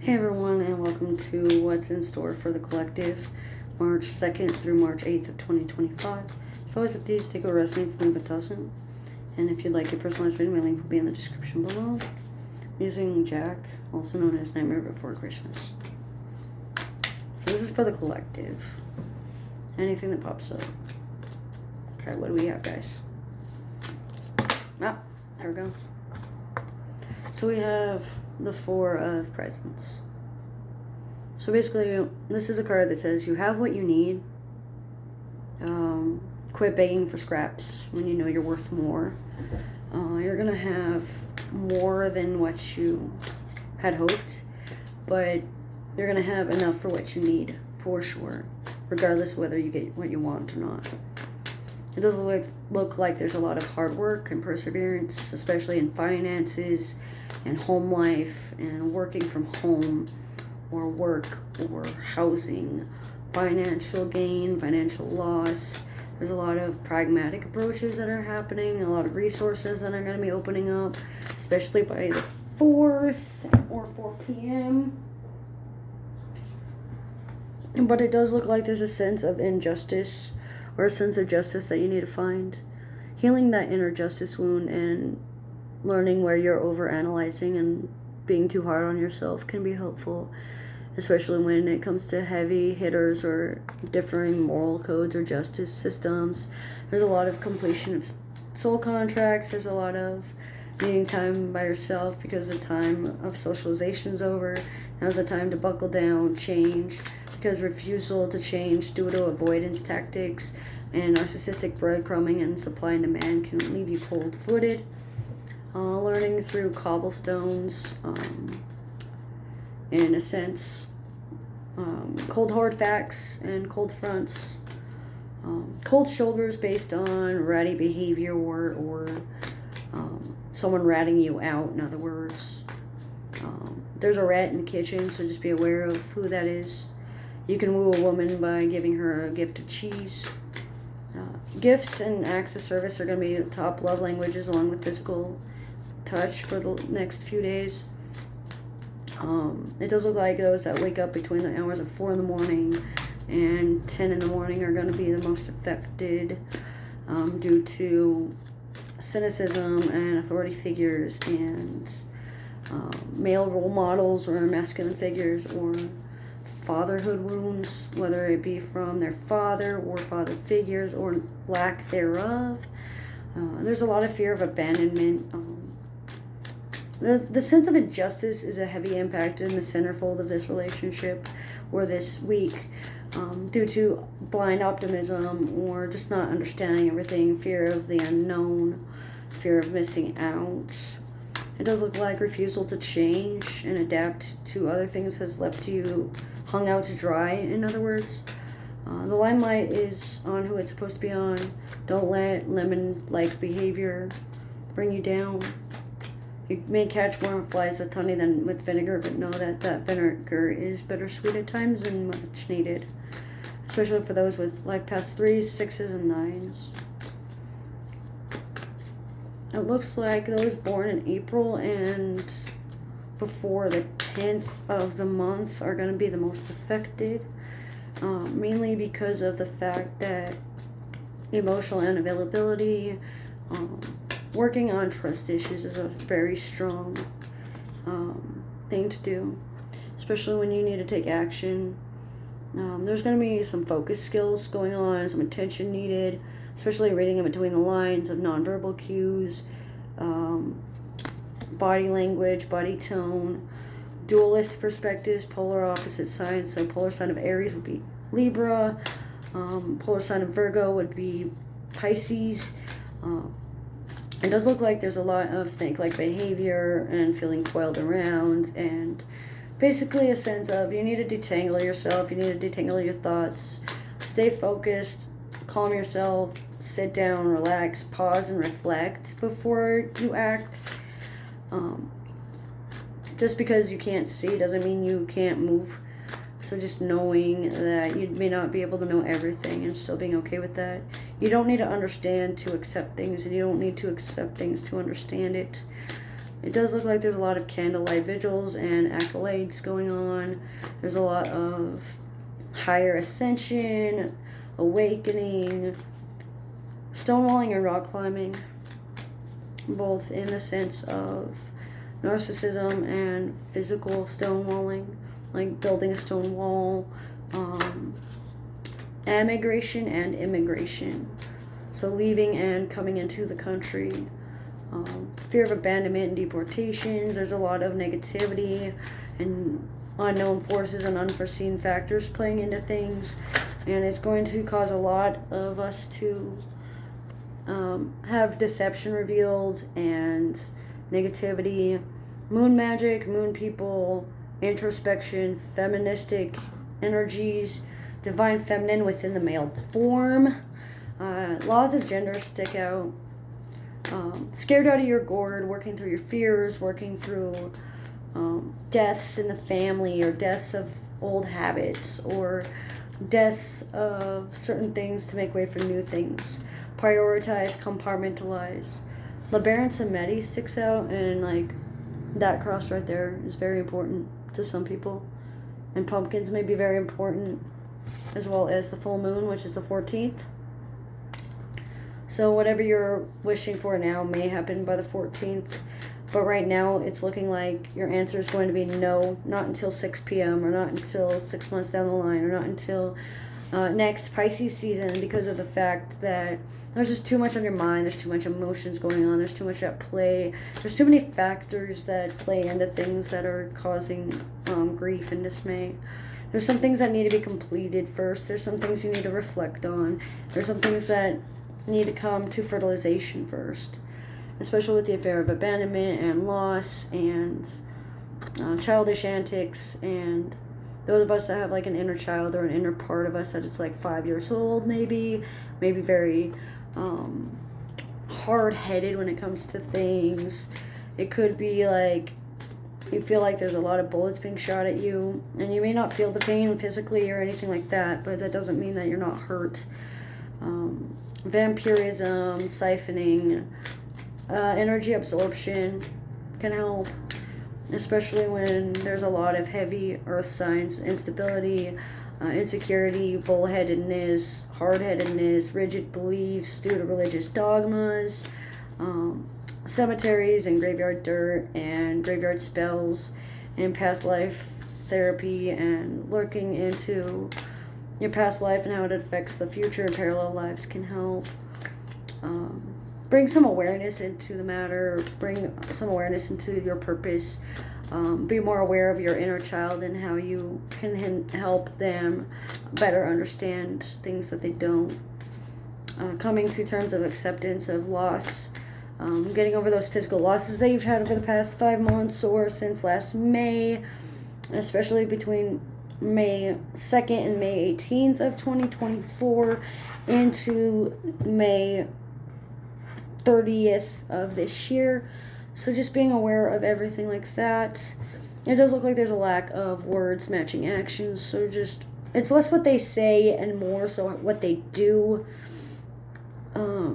Hey everyone, and welcome to What's in Store for the Collective, March 2nd through March 8th of 2025. As always with these, take what resonates and leave what doesn't. And if you'd like a personalized reading, my link will be in the description below. I'm using Jack, also known as Nightmare Before Christmas. So this is for the collective. Anything that pops up. Okay, what do we have, guys? Ah, there we go. So we have the Four of Presents. So basically, this is a card that says you have what you need. Quit begging for scraps when you know you're worth more. You're going to have more than what you had hoped, but you're going to have enough for what you need, for sure, regardless of whether you get what you want or not. It does look like there's a lot of hard work and perseverance, especially in finances and home life and working from home or work or housing, financial gain, financial loss. There's a lot of pragmatic approaches that are happening, a lot of resources that are going to be opening up, especially by the 4th or 4 p.m. But it does look like there's a sense of injustice or a sense of justice that you need to find. Healing that inner justice wound and learning where you're overanalyzing and being too hard on yourself can be helpful, especially when it comes to heavy hitters or differing moral codes or justice systems. There's a lot of completion of soul contracts. There's a lot of needing time by yourself because the time of socialization is over. Now's the time to buckle down, change, because refusal to change due to avoidance tactics and narcissistic breadcrumbing and supply and demand can leave you cold-footed. Learning through cobblestones, in a sense, cold hard facts and cold fronts, cold shoulders based on ratty behavior or someone ratting you out, in other words. There's a rat in the kitchen, so just be aware of who that is. You can woo a woman by giving her a gift of cheese. Gifts and acts of service are going to be top love languages along with physical touch for the next few days. It does look like those that wake up between the hours of 4 in the morning and 10 in the morning are going to be the most affected due to cynicism and authority figures and male role models or masculine figures or fatherhood wounds, whether it be from their father or father figures or lack thereof. There's a lot of fear of abandonment. The sense of injustice is a heavy impact in the centerfold of this relationship or this week due to blind optimism or just not understanding everything, fear of the unknown, fear of missing out. It does look like refusal to change and adapt to other things has left you hung out to dry, in other words. The limelight is on who it's supposed to be on. Don't let lemon-like behavior bring you down. You may catch more flies with honey than with vinegar, but know that vinegar is bittersweet at times and much needed, especially for those with life paths 3s, 6s, and 9s. It looks like those born in April and before the 10th of the month are going to be the most affected, mainly because of the fact that emotional unavailability, working on trust issues is a very strong thing to do, especially when you need to take action. There's going to be some focus skills going on, some attention needed, especially reading in between the lines of nonverbal cues, body language, body tone, dualist perspectives, polar opposite signs. So polar sign of Aries would be Libra, polar sign of Virgo would be Pisces. It does look like there's a lot of snake-like behavior and feeling coiled around and basically a sense of you need to detangle yourself, you need to detangle your thoughts, stay focused, calm yourself, sit down, relax, pause, and reflect before you act. Just because you can't see doesn't mean you can't move. So just knowing that you may not be able to know everything and still being okay with that. You don't need to understand to accept things, and you don't need to accept things to understand it. It does look like there's a lot of candlelight vigils and accolades going on. There's a lot of higher ascension, awakening, stonewalling and rock climbing, both in the sense of narcissism and physical stonewalling, like building a stone wall, emigration and immigration, so leaving and coming into the country, fear of abandonment and deportations. There's a lot of negativity and unknown forces and unforeseen factors playing into things, and it's going to cause a lot of us to have deception revealed and negativity, moon magic, moon people, introspection, feministic energies, divine feminine within the male form. Laws of gender stick out. Scared out of your gourd, working through your fears, working through deaths in the family, or deaths of old habits, or deaths of certain things to make way for new things. Prioritize, compartmentalize. LeBaron Samedi sticks out, and like that cross right there is very important to some people. And pumpkins may be very important, as well as the full moon, which is the 14th. So whatever you're wishing for now may happen by the 14th. But right now, it's looking like your answer is going to be no, not until 6 p.m., or not until 6 months down the line, or not until next Pisces season, because of the fact that there's just too much on your mind, there's too much emotions going on, there's too much at play, there's too many factors that play into things that are causing grief and dismay. There's some things that need to be completed first, there's some things you need to reflect on, there's some things that need to come to fertilization first, especially with the affair of abandonment and loss and childish antics, and those of us that have like an inner child or an inner part of us that is like 5 years old, maybe very hard-headed when it comes to things. It could be like you feel like there's a lot of bullets being shot at you, and you may not feel the pain physically or anything like that, but that doesn't mean that you're not hurt. Vampirism, siphoning, energy absorption can help, especially when there's a lot of heavy earth signs, instability, insecurity, bullheadedness, hard-headedness, rigid beliefs due to religious dogmas, cemeteries and graveyard dirt and graveyard spells, and past life therapy, and looking into your past life and how it affects the future and parallel lives can help. Bring some awareness into the matter, bring some awareness into your purpose, be more aware of your inner child and how you can help them better understand things that they don't. Coming to terms of acceptance of loss, getting over those physical losses that you've had over the past 5 months or since last May, especially between May 2nd and May 18th of 2024 into May 30th of this year. So just being aware of everything like that. It does look like there's a lack of words matching actions, so just it's less what they say and more so what they do.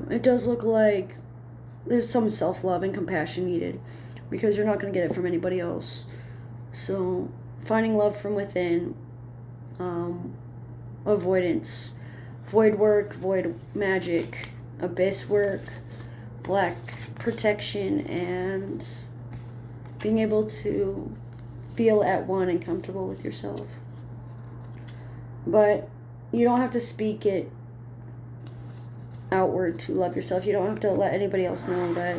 It does look like there's some self-love and compassion needed, because you're not going to get it from anybody else. So finding love from within, avoidance, void work, void magic, abyss work, black protection, and being able to feel at one and comfortable with yourself. But you don't have to speak it outward to love yourself. You don't have to let anybody else know that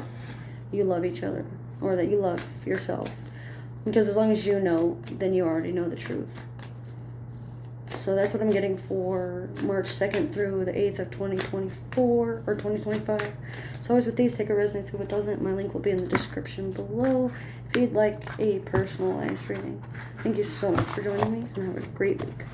you love each other or that you love yourself, because as long as you know, then you already know the truth. So that's what I'm getting for March 2nd through the 8th of 2024 or 2025. So always with these, take a resonance. If it doesn't, my link will be in the description below if you'd like a personalized reading. Thank you so much for joining me, and have a great week.